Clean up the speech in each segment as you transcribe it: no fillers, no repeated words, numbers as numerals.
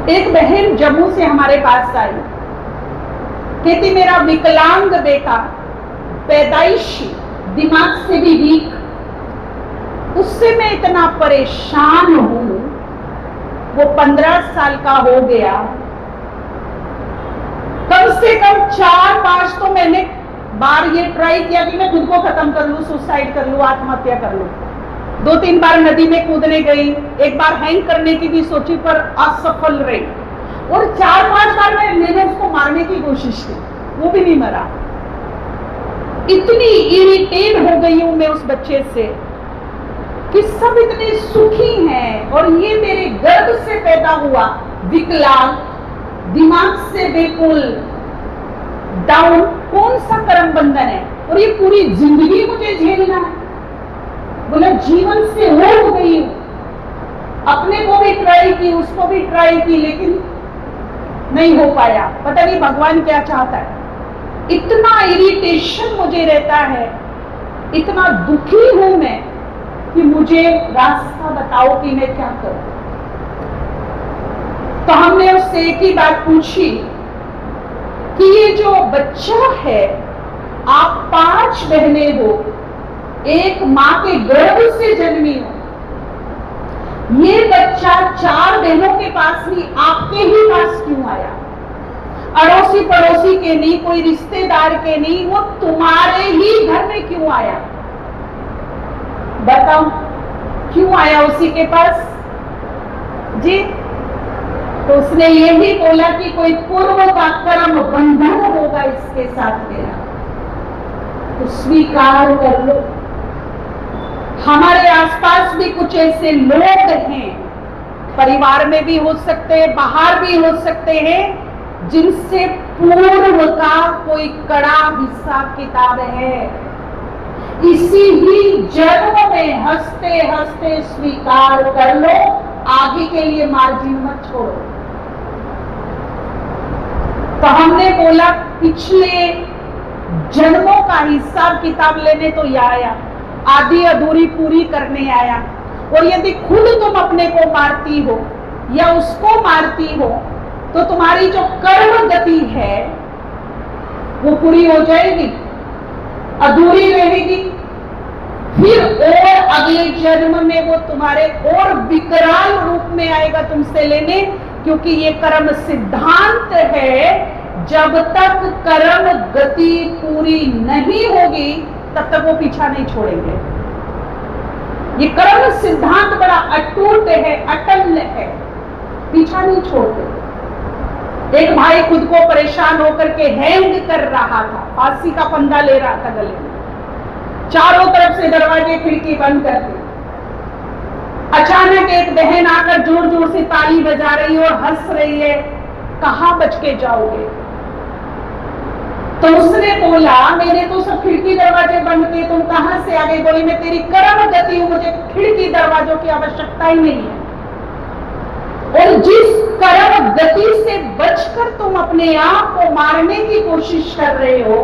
एक बहन जम्मू से हमारे पास आई, कहती मेरा विकलांग बेटा पैदाइशी दिमाग से भी वीक, उससे मैं इतना परेशान हूं। वो 15 साल का हो गया, कम से कम 4-5 तो मैंने बार ये ट्राई किया कि मैं खुद को खत्म कर लूं, सुसाइड कर लूं, आत्महत्या कर लूं। 2-3 बार नदी में कूदने गई, एक बार हैंग करने की भी सोची पर असफल रही, और 4-5 बार मैंने उसको मारने की कोशिश की, वो भी नहीं मरा। इतनी इरिटेट हो गई हूं मैं उस बच्चे से कि सब इतने सुखी हैं और ये मेरे गर्भ से पैदा हुआ विकलांग, दिमाग से बिल्कुल डाउन, कौन सा कर्म बंधन है, और ये पूरी जिंदगी मुझे झेलना है। बोला जीवन से हो गई हूं, अपने को भी ट्राई की, उसको भी ट्राई की, लेकिन नहीं हो पाया। पता नहीं भगवान क्या चाहता है। इतना इरिटेशन मुझे रहता है, इतना दुखी हूं मैं कि मुझे रास्ता बताओ कि मैं क्या करूं। तो हमने उससे एक ही बात पूछी कि ये जो बच्चा है, आप 5 बहनें हो, एक मां के गर्भ से जन्मी हो, ये बच्चा 4 बहनों के पास नहीं, आपके ही पास क्यों आया? अड़ोसी पड़ोसी के नहीं, कोई रिश्तेदार के नहीं, वो तुम्हारे ही घर में क्यों आया? बताओ क्यों आया उसी के पास जी? तो उसने ये भी बोला कि कोई पूर्व का कर्म बंधन होगा इसके साथ मेरा, तो स्वीकार कर लो। हमारे आसपास भी कुछ ऐसे लोग हैं, परिवार में भी हो सकते हैं, बाहर भी हो सकते हैं, जिनसे पूर्व का कोई कड़ा हिसाब किताब है। इसी ही जन्म में हंसते हंसते स्वीकार कर लो, आगे के लिए मार्जिन मत छोड़ो। तो हमने बोला पिछले जन्मों का हिसाब किताब लेने तो यह आया, आधी अधूरी पूरी करने आया। और यदि खुद तुम अपने को मारती हो या उसको मारती हो, तो तुम्हारी जो कर्म गति है वो पूरी हो जाएगी, अधूरी रहेगी। फिर और अगले जन्म में वो तुम्हारे और विकराल रूप में आएगा तुमसे लेने, क्योंकि ये कर्म सिद्धांत है। जब तक कर्म गति पूरी नहीं होगी तब तक वो पीछा नहीं छोड़ेंगे। ये कर्म सिद्धांत बड़ा अटूट है, अटल है, पीछा नहीं छोड़ते। एक भाई खुद को परेशान होकर के हैंग कर रहा था, फांसी का फंदा ले रहा था गले में, चारों तरफ से दरवाजे खिड़की बंद कर दी। अचानक एक बहन आकर जोर जोर से ताली बजा रही है और हंस रही है, कहां बच के जाओगे? तो उसने बोला मैंने तो सब खिड़की दरवाजे बंद किए, तुम कहां से आ गई? बोली मैं तेरी कर्म गति हूं, मुझे खिड़की दरवाजों की आवश्यकता ही नहीं है। और जिस कर्म गति से बचकर तुम अपने आप को मारने की कोशिश कर रहे हो,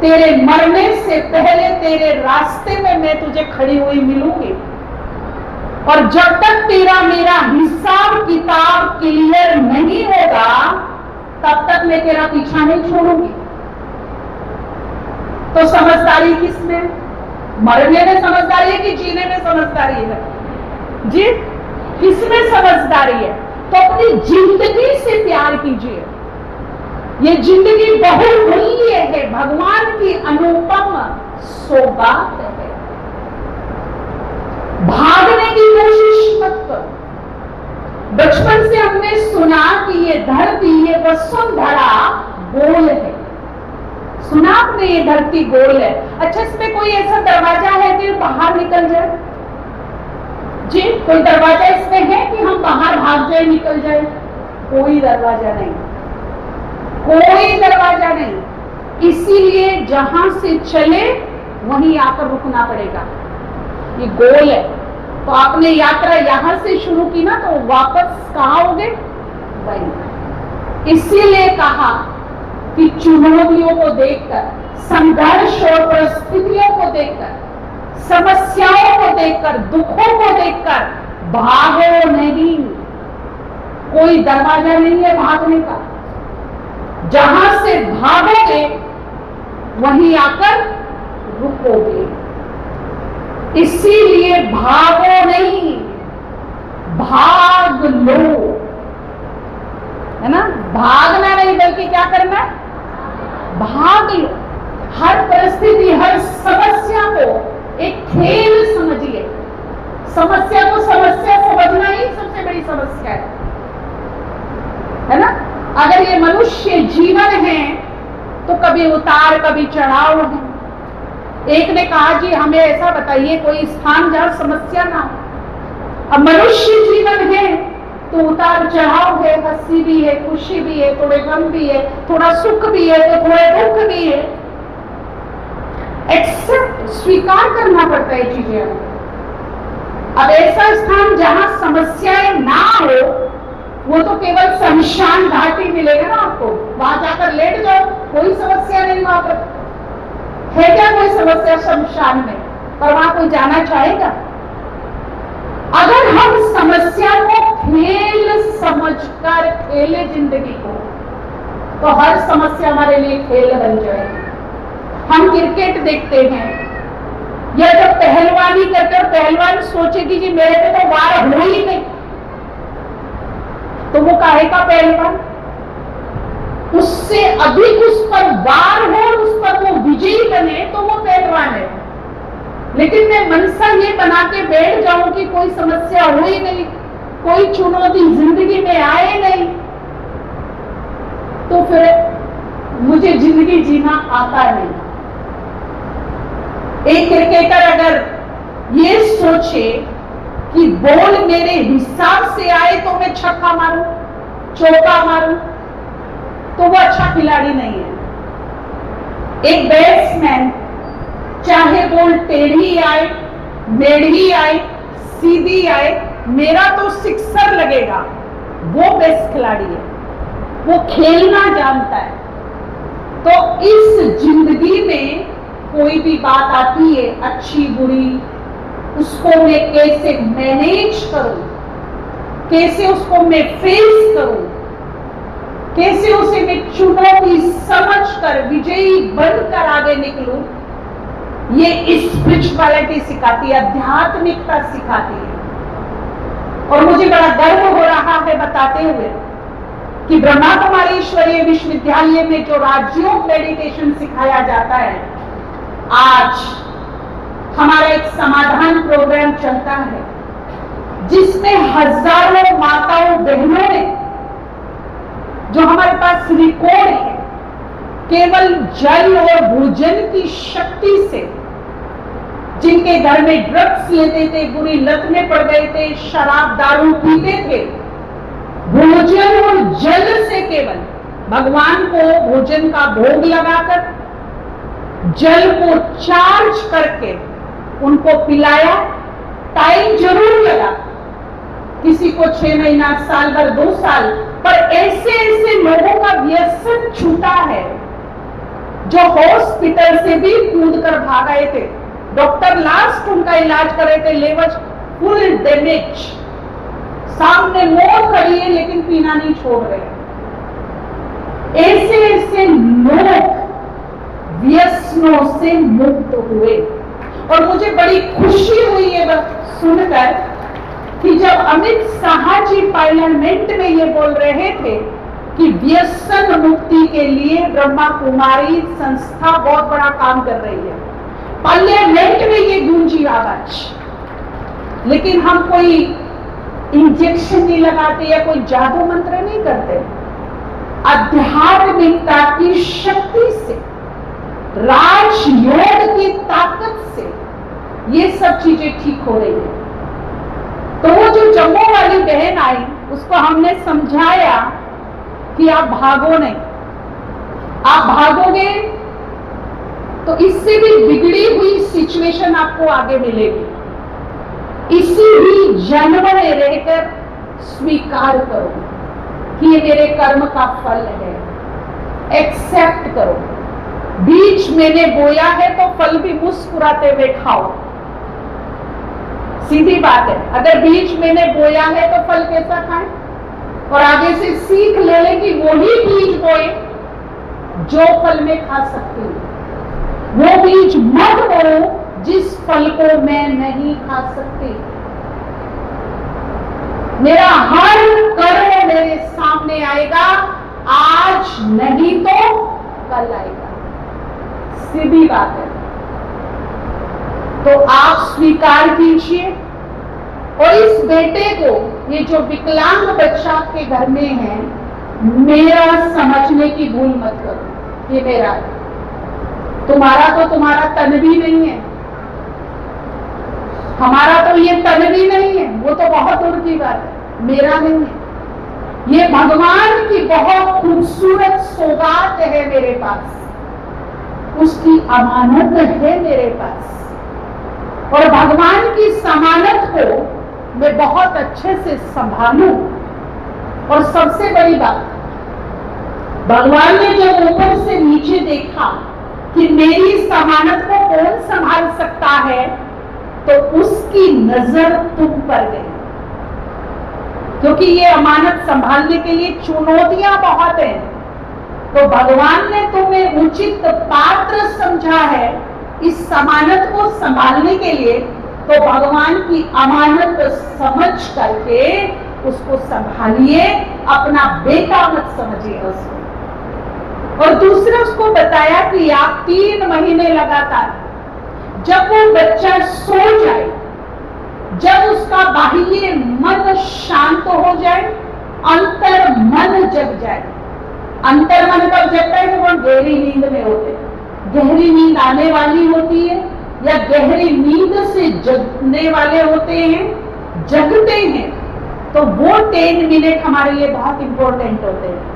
तेरे मरने से पहले तेरे रास्ते में मैं तुझे खड़ी हुई मिलूंगी। और जब तक तेरा मेरा हिसाब किताब क्लियर नहीं होगा तब तक मैं तेरा पीछा नहीं छोड़ूंगी। तो समझदारी किसमें? मरने में समझदारी है कि जीने में समझदारी है जी? किसमें समझदारी है? तो अपनी जिंदगी से प्यार कीजिए। ये जिंदगी बहुमूल्य है, भगवान की अनुपम सौगात है। भागने की कोशिश मत करो। बचपन से हमने सुना कि ये धरती, ये वसुंधरा गोल है। सुना आपने ये धरती गोल है। अच्छा, इसमें कोई ऐसा दरवाजा है कि बाहर निकल जाए जी? कोई दरवाजा इसमें है कि हम बाहर भाग जाए, निकल जाए? कोई दरवाजा नहीं, कोई दरवाजा नहीं। इसीलिए जहां से चले वहीं आकर रुकना पड़ेगा। ये गोल है। तो आपने यात्रा यहां से शुरू की ना, तो वापस कहां होगे? वहीं। इसीलिए कहा कि चुनौतियों को देखकर, संघर्ष और परिस्थितियों को देखकर, समस्याओं को देखकर, दुखों को देखकर भागो नहीं, कोई दरवाजा नहीं है भागने का। जहां से भागोगे वहीं आकर रुकोगे। इसीलिए भागो नहीं, भाग लो, है ना। भागना नहीं बल्कि क्या करना, भाग लो। हर परिस्थिति, हर समस्या को एक खेल समझिए। समस्या को समस्या समझना ही सबसे बड़ी समस्या है ना। अगर ये मनुष्य जीवन है तो कभी उतार कभी चढ़ाव है। एक ने कहा जी हमें ऐसा बताइए कोई स्थान जहां समस्या ना हो। अब मनुष्य जीवन है तो उतार चढ़ाव है, हंसी भी है, खुशी भी है, थोड़े गम भी है, थोड़ा सुख भी है, तो थोड़े दुख भी है। एक्सेप्ट, स्वीकार करना पड़ता है चीजें। अब ऐसा स्थान जहां समस्याएं ना हो वो तो केवल शमशान घाटी मिलेगा ना आपको। वहां जाकर लेट जाओ, कोई समस्या नहीं वहां पर है। क्या कोई समस्या शमशान में? पर वहां कोई जाना चाहेगा? अगर हम समस्या को खेल समझकर खेले जिंदगी को, तो हर समस्या हमारे लिए खेल बन जाएगी। हम क्रिकेट देखते हैं या जब पहलवानी करते हैं, पहलवान सोचेगी जी मेरे पे तो वार हो ही नहीं, तो वो काहे का पहलवान? उससे अधिक उस पर वार हो, उस पर वो विजयी बने तो वो पहलवान है। लेकिन मैं मनसा ये बना के बैठ जाऊं कि कोई समस्या हो ही नहीं, कोई चुनौती जिंदगी में आए नहीं, तो फिर मुझे जिंदगी जीना आता नहीं। एक क्रिकेटर अगर ये सोचे कि बॉल मेरे हिसाब से आए तो मैं छक्का मारूं, चौका मारूं, तो वो अच्छा खिलाड़ी नहीं है। एक बैट्समैन चाहे बॉल टेढ़ी आए, मेढ़ी आए, सीधी आए, मेरा तो सिक्सर लगेगा, वो बेस्ट खिलाड़ी है, वो खेलना जानता है। तो इस जिंदगी में कोई भी बात आती है, अच्छी बुरी, उसको मैं कैसे मैनेज करूं, कैसे उसको मैं फेस करूं, कैसे उसे मैं चुनौती समझकर विजयी बनकर आगे निकलूं, ये स्पिरिचुअलिटी सिखाती है, आध्यात्मिकता सिखाती है। और मुझे बड़ा गर्व हो रहा है बताते हुए कि ब्रह्मा कुमारी ईश्वरीय विश्वविद्यालय में जो राजयोग मेडिटेशन सिखाया जाता है, आज हमारा एक समाधान प्रोग्राम चलता है जिसमें हजारों माताओं बहनों ने, जो हमारे पास रिकॉर्ड है, केवल जल और भोजन की शक्ति से, जिनके घर में ड्रग्स लेते थे, बुरी लत में पड़ गए थे, शराब दारू पीते थे, भोजन और जल से केवल भगवान को भोजन का भोग लगाकर जल को चार्ज करके उनको पिलाया। टाइम जरूर लगा, किसी को 6 महीना, साल भर, 2 साल, पर ऐसे ऐसे लोगों का व्यसन छूटा है जो हॉस्पिटल से भी कूद कर भाग आए थे। डॉक्टर लास्ट उनका इलाज कर रहे थे, लेवर फुल डैमेज, सामने मौत खड़ी है लेकिन पीना नहीं छोड़ रहे। ऐसे ऐसे लोग व्यसनों से मुक्त हुए। और मुझे बड़ी खुशी हुई है सुनकर कि जब अमित शाह जी पार्लियामेंट में ये बोल रहे थे कि व्यसन मुक्ति के लिए ब्रह्मा कुमारी संस्था बहुत बड़ा काम कर रही है, पार्लियामेंट में ये गूंजी आवाज। लेकिन हम कोई इंजेक्शन नहीं लगाते या कोई जादू मंत्र नहीं करते। आध्यात्मिकता की शक्ति से, राजयोग की ताकत से ये सब चीजें ठीक हो रही है। तो वो जो जम्मू वाली बहन आई, उसको हमने समझाया कि आप भागो नहीं, आप भागोगे तो इससे भी बिगड़ी हुई सिचुएशन आपको आगे मिलेगी। इसी ही जन्म में रहकर स्वीकार करो कि ये मेरे कर्म का फल है, एक्सेप्ट करो। बीज मैंने बोया है तो फल भी मुस्कुराते हुए खाओ। सीधी बात है, अगर बीज मैंने बोया है तो फल कैसा खाएं? और आगे से सीख ले ले कि वही बीज बोए जो फल में खा सकते हो। वो बीज मत बोओ जिस फल को मैं नहीं खा सकती। मेरा हर कर्म मेरे सामने आएगा, आज नहीं तो कल आएगा, सीधी बात है। तो आप स्वीकार कीजिए और इस बेटे को, ये जो विकलांग बच्चा के घर में है, मेरा समझने की भूल मत करो। ये मेरा है, तुम्हारा तो तुम्हारा तन भी नहीं है, हमारा तो ये तन भी नहीं है, वो तो बहुत दूर की बात है, मेरा नहीं है। ये भगवान की बहुत खूबसूरत सौगात है मेरे पास, उसकी अमानत है मेरे पास, और भगवान की समानत को मैं बहुत अच्छे से संभालूं। और सबसे बड़ी बात, भगवान ने जब ऊपर से नीचे देखा कि मेरी समानत को कौन संभाल सकता है, तो उसकी नजर तुम पर गई, क्योंकि ये अमानत संभालने के लिए चुनौतियां बहुत हैं। तो भगवान ने तुम्हें उचित पात्र समझा है इस समानत को संभालने के लिए, तो भगवान की अमानत समझ करके उसको संभालिए, अपना बेटा मत समझिए उसको। और दूसरा उसको बताया कि आप 3 महीने लगातार, जब वो बच्चा सो जाए, जब उसका बाह्य मन शांत हो जाए, अंतर मन जग जाए। अंतर मन कब जगता है? जब वो गहरी नींद में होते हैं, गहरी नींद आने वाली होती है या गहरी नींद से जगने वाले होते हैं, जगते हैं, तो वो 10 मिनट हमारे लिए बहुत इंपॉर्टेंट होते हैं।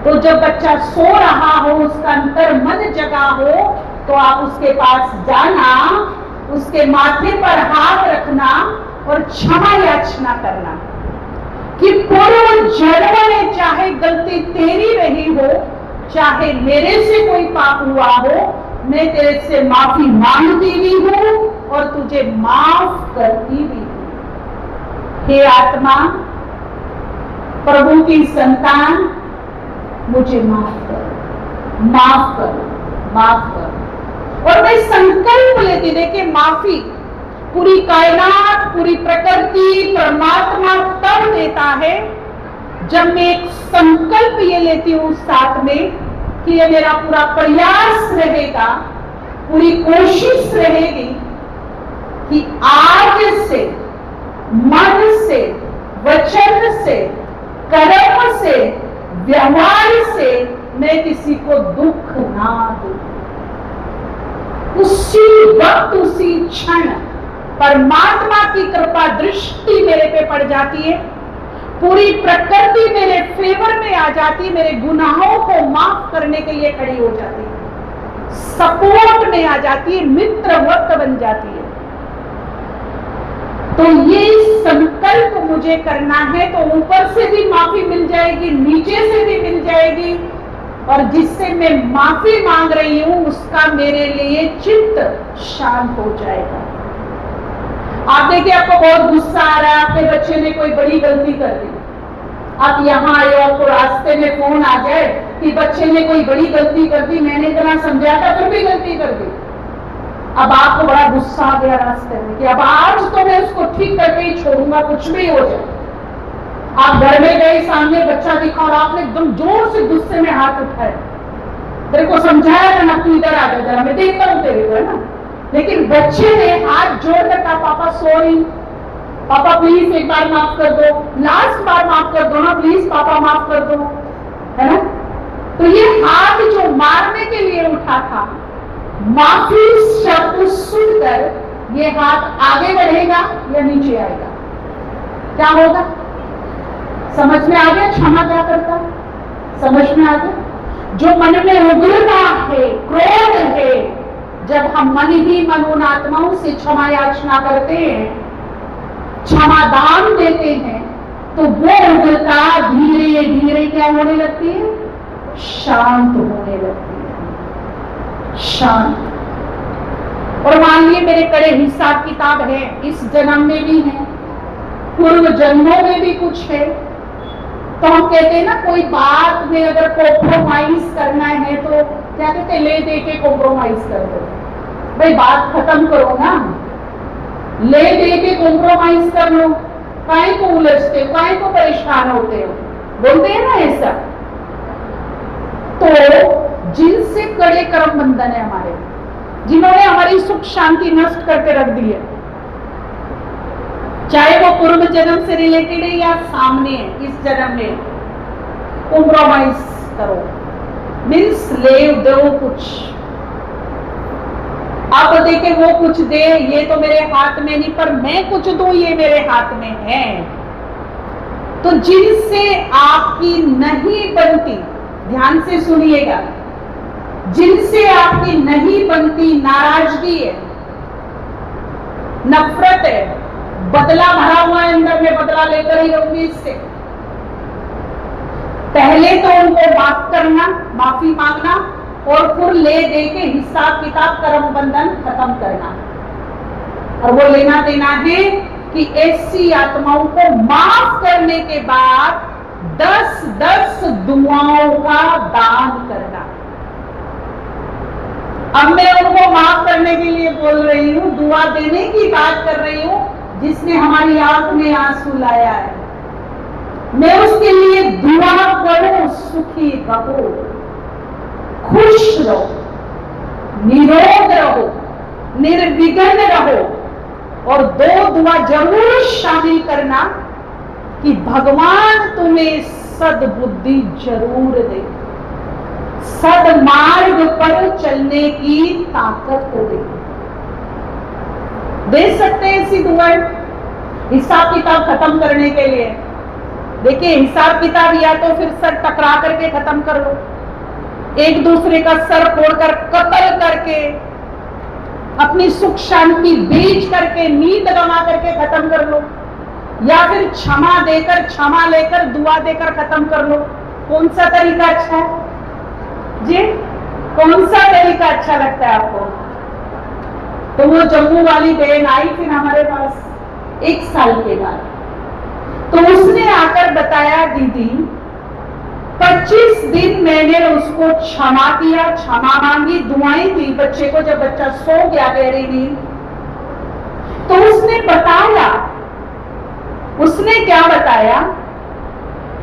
तो जब बच्चा सो रहा हो, उसका अंतर मन जगा हो, तो आप उसके पास जाना, उसके माथे पर हाथ रखना और क्षमा याचना करना कि पूर्व जन्म में चाहे गलती तेरी रही हो, चाहे मेरे से कोई पाप हुआ हो, मैं तेरे से माफी मांगती भी हूं और तुझे माफ करती भी हूं। हे आत्मा, प्रभु की संतान, मुझे माफ कर, माफ कर, माफ कर। और मैं संकल्प लेती, देखिए माफी पूरी कायनात, पूरी प्रकृति, परमात्मा तब देता है जब मैं एक संकल्प ये लेती हूँ साथ में कि ये मेरा पूरा प्रयास रहेगा, पूरी कोशिश रहेगी कि आज से, मन से, वचन से, कर्म से, व्यवहार से मैं किसी को दुख ना दूं। उसी वक्त, उसी क्षण परमात्मा की कृपा दृष्टि मेरे पे पड़ जाती है, पूरी प्रकृति मेरे फेवर में आ जाती है, मेरे गुनाहों को माफ करने के लिए खड़ी हो जाती है, सपोर्ट में आ जाती है, मित्रवत बन जाती है। तो ये संकल्प मुझे करना है, तो ऊपर से भी माफी मिल जाएगी, नीचे से भी मिल जाएगी, और जिससे मैं माफी मांग रही हूं उसका मेरे लिए चित्त शांत हो जाएगा। आप देखिए, आपको बहुत गुस्सा आ रहा है, आपके बच्चे ने कोई बड़ी गलती कर दी, आप यहाँ आए और आपको रास्ते में फोन आ जाए कि बच्चे ने कोई बड़ी गलती कर दी, मैंने इतना समझाया था फिर भी गलती कर दी। अब आपको बड़ा गुस्सा आ गया रास्ते में कि अब आज तो मैं उसको ठीक करके ही छोड़ूंगा, कुछ भी हो जाए। आप घर में गए, सामने बच्चा दिखा और आपने एकदम जोर से गुस्से में हाथ उठाया, तेरे को समझाया था ना, तू इधर आ जा जरा, मैं देखता हूँ तेरे को, है ना। लेकिन बच्चे ने हाथ जोड़कर कहा, पापा सॉरी, पापा प्लीज एक बार माफ कर दो, लास्ट बार माफ कर दो ना प्लीज, पापा माफ कर दो, है ना। तो ये हाथ जो मारने के लिए उठा था, माफी शब्द सुनकर ये हाथ आगे बढ़ेगा या नीचे आएगा? क्या होगा? समझ में आ गया क्षमा क्या करता? समझ में आ गया? जो मन में उग्रता है, क्रोध है, जब हम मन ही मन उन आत्माओं से क्षमा याचना करते हैं, क्षमा दान देते हैं, तो वो उग्रता धीरे धीरे क्या होने लगती है? शांत होने लगती है, शांत। और मान लीजिए मेरे कड़े हिसाब किताब है, इस जन्म में भी है, पूर्व जन्मों में भी कुछ है, तो हम कहते हैं ना, कोई बात में अगर कॉम्प्रोमाइज करना है तो क्या कहते हैं, ले दे के कॉम्प्रोमाइज कर दो। भाई बात खत्म करो ना, ले दे के कॉम्प्रोमाइज कर लो, काहे को उलझते हो, काहे को परेशान होते हो, बोलते हैं ना ऐसा। तो जिनसे कड़े कर्म बंधन है हमारे, जिन्होंने हमारी सुख शांति नष्ट करके रख दी है, चाहे वो पूर्व जन्म से रिलेटेड है या सामने है इस जन्म में, कॉम्प्रोमाइज करो, मीन्स ले दो कुछ। अब देखे वो कुछ दे, ये तो मेरे हाथ में नहीं, पर मैं कुछ दूं ये मेरे हाथ में है। तो जिनसे आपकी नहीं बनती, ध्यान से सुनिएगा, जिनसे आपकी नहीं बनती नाराजगी है, नफरत है, बदला भरा हुआ है अंदर में, बदला लेकर ही रहूंगी इससे, पहले तो उनको माफ करना, माफी मांगना, और फिर ले दे के हिसाब किताब कर्म बंधन खत्म करना। और वो लेना देना है कि ऐसी आत्माओं को माफ करने के बाद 10-10 दुआओं का दान करना। अब मैं उनको माफ करने के लिए बोल रही हूं, दुआ देने की बात कर रही हूं, जिसने हमारी आंख में आंसू लाया है, मैं उसके लिए दुआ करूं, सुखी रहो, खुश रहो, निरोग रहो, निर्विघ्न रहो। और 2 दुआ जरूर शामिल करना कि भगवान तुम्हें सद्बुद्धि जरूर दे, सदमार्ग पर चलने की ताकत दे सकते हैं ऐसी दुआएं हिसाब किताब खत्म करने के लिए। देखिए, हिसाब किताब या तो फिर सर टकरा करके खत्म कर लो, एक दूसरे का सर फोड़कर, कत्ल करके, अपनी सुख शांति बेच करके, नींद गंवा करके खत्म कर लो, या फिर क्षमा देकर, क्षमा लेकर, दुआ देकर खत्म कर लो। कौन सा तरीका अच्छा है जी? कौन सा तरीका अच्छा लगता है आपको? तो वो जम्मू वाली बहन आई फिर हमारे पास 1 साल के बाद, तो उसने आकर बताया, दीदी 25 दिन मैंने उसको क्षमा किया, क्षमा मांगी, दुआएं दी बच्चे को। जब बच्चा सो गया गहरी नींद, तो उसने बताया, उसने क्या बताया,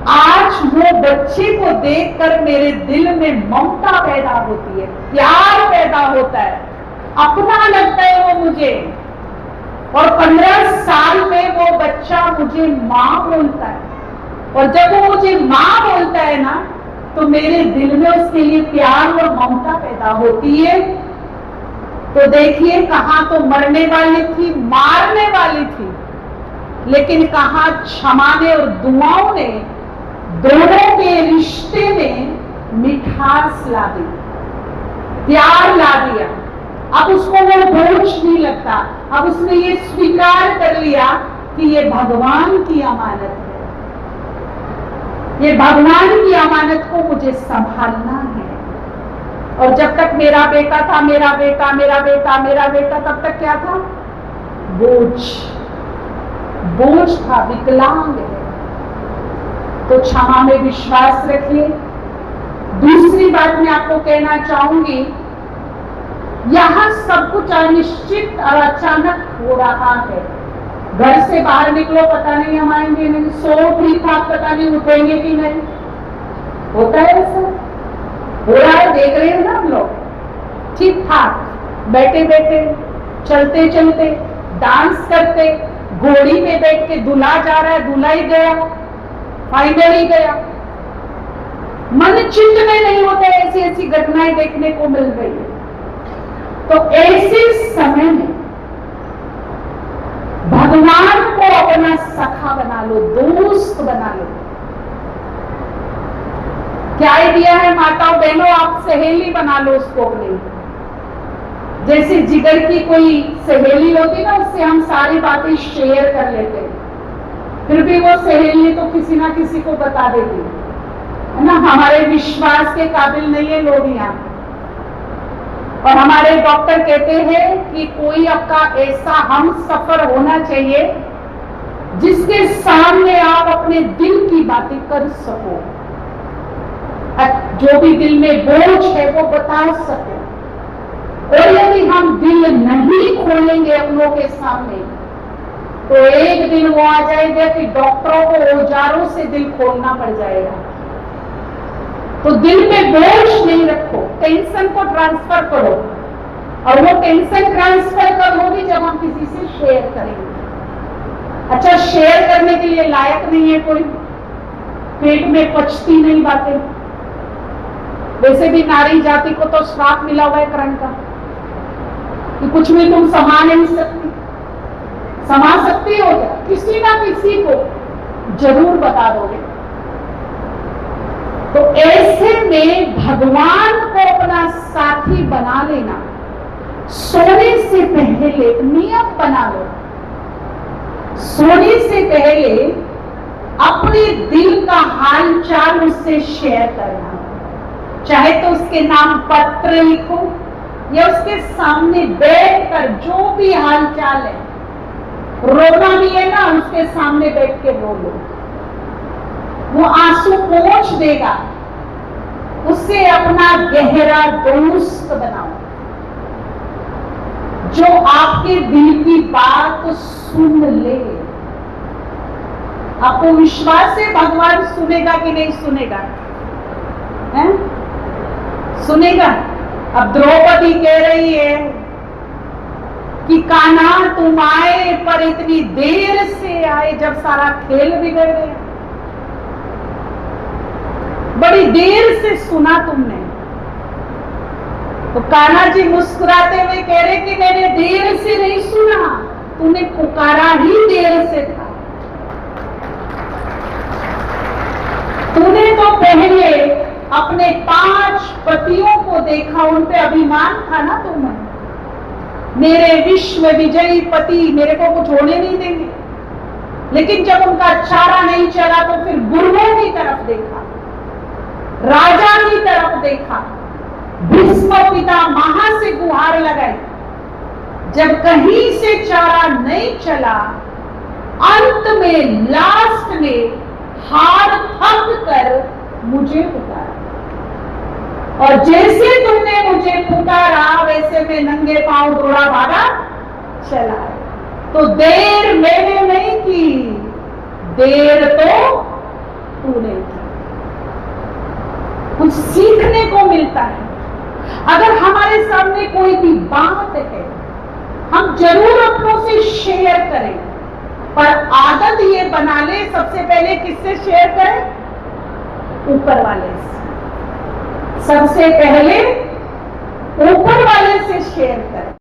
आज वो बच्चे को देखकर मेरे दिल में ममता पैदा होती है, प्यार पैदा होता है, अपना लगता है वो मुझे। और 15 साल में वो बच्चा मुझे माँ बोलता है, और जब वो मुझे माँ बोलता है ना, तो मेरे दिल में उसके लिए प्यार और ममता पैदा होती है। तो देखिए, कहां तो मरने वाली थी, मारने वाली थी, लेकिन कहां क्षमा ने और दुआओं ने दोनों के रिश्ते में मिठास ला दी, प्यार ला दिया। अब उसको वो बोझ नहीं लगता, अब उसने ये स्वीकार कर लिया कि ये भगवान की अमानत है, ये भगवान की अमानत को मुझे संभालना है। और जब तक मेरा बेटा था, मेरा बेटा, मेरा बेटा, मेरा बेटा, तब तक क्या था? बोझ, बोझ था, विकलांग है। तो क्षमा में विश्वास रखिए। दूसरी बात मैं आपको कहना चाहूंगी, यहां सब कुछ अनिश्चित और अचानक हो रहा है। घर से बाहर निकलो, पता नहीं हम आएंगे नहीं, सो ठीक ठाक, पता नहीं उठेंगे कि नहीं। होता है ऐसा, हो रहा है, देख रहे हो ना हम लोग, ठीक ठाक बैठे बैठे, चलते चलते, डांस करते, घोड़ी पे बैठ के दूल्हा जा रहा है, दूल्हा ही गया, फाइनली गया। मन चिंत में नहीं होता, ऐसी ऐसी घटनाएं देखने को मिल रही है। तो ऐसे समय में भगवान को अपना सखा बना लो, दोस्त बना लो। क्या आइडिया है माताओं बहनों? आप सहेली बना लो उसको अपनी। जैसे जिगर की कोई सहेली होती ना, उससे हम सारी बातें शेयर कर लेते हैं, फिर भी वो सहेली तो किसी ना किसी को बता देगी, है ना। हमारे विश्वास के काबिल नहीं है लोग यहाँ। और हमारे डॉक्टर कहते हैं कि कोई आपका ऐसा हम सफर होना चाहिए जिसके सामने आप अपने दिल की बातें कर सको, जो भी दिल में बोझ है वो बता सको। और यदि हम दिल नहीं खोलेंगे अपनों के सामने, तो एक दिन वो आ जाएगा कि डॉक्टरों को औजारों से दिल खोलना पड़ जाएगा। तो दिल में बोझ नहीं रखो, टेंशन को ट्रांसफर करो, और वो टेंशन ट्रांसफर कब होगी? जब हम किसी से शेयर करेंगे। अच्छा, शेयर करने के लिए लायक नहीं है कोई, पेट में पचती नहीं बातें। वैसे भी नारी जाति को तो श्राप मिला हुआ है करण का कि कुछ भी तुम समा नहीं सकती। समा सकती हो क्या? किसी ना किसी को जरूर बता दोगे। तो ऐसे में भगवान को अपना साथी बना लेना। सोने से पहले नियम बना लो, सोने से पहले अपने दिल का हालचाल उससे शेयर करना। चाहे तो उसके नाम पत्र लिखो, या उसके सामने बैठकर जो भी हालचाल है, रोना भी है ना, उसके सामने बैठ के रो लो। वो आंसू पोंछ देगा। उससे अपना गहरा दोस्त बनाओ, जो आपके दिल की बात सुन ले। आपको विश्वास है भगवान सुनेगा कि नहीं सुनेगा? है? सुनेगा। अब द्रौपदी कह रही है कि कान्हा तुम आए, पर इतनी देर से आए जब सारा खेल बिगड़ गया। बड़ी देर से सुना तुमने। तो कान्हा जी मुस्कुराते हुए कह रहे कि मैंने देर से नहीं सुना, तूने पुकारा ही देर से था। तूने तो पहले अपने 5 पतियों को देखा, उन पे अभिमान था ना तुम्हें। मेरे विश्व विजयी पति मेरे को कुछ होने नहीं देंगे। लेकिन जब उनका चारा नहीं चला तो फिर गुरुओं की तरफ देखा, राजा की तरफ देखा, भीष्म पितामह से गुहार लगाई। जब कहीं से चारा नहीं चला, अंत में लास्ट में हार थक कर मुझे पुकारा। और जैसे तुमने मुझे पुकारा, वैसे मैं नंगे पांव दौड़ा भागा चला। तो देर मैंने नहीं की, देर तो तूने की। कुछ सीखने को मिलता है। अगर हमारे सामने कोई भी बात है, हम जरूर अपनों से शेयर करें, पर आदत ये बना ले, सबसे पहले किससे शेयर करें? ऊपर वाले से। सबसे पहले ऊपर वाले से शेयर करें।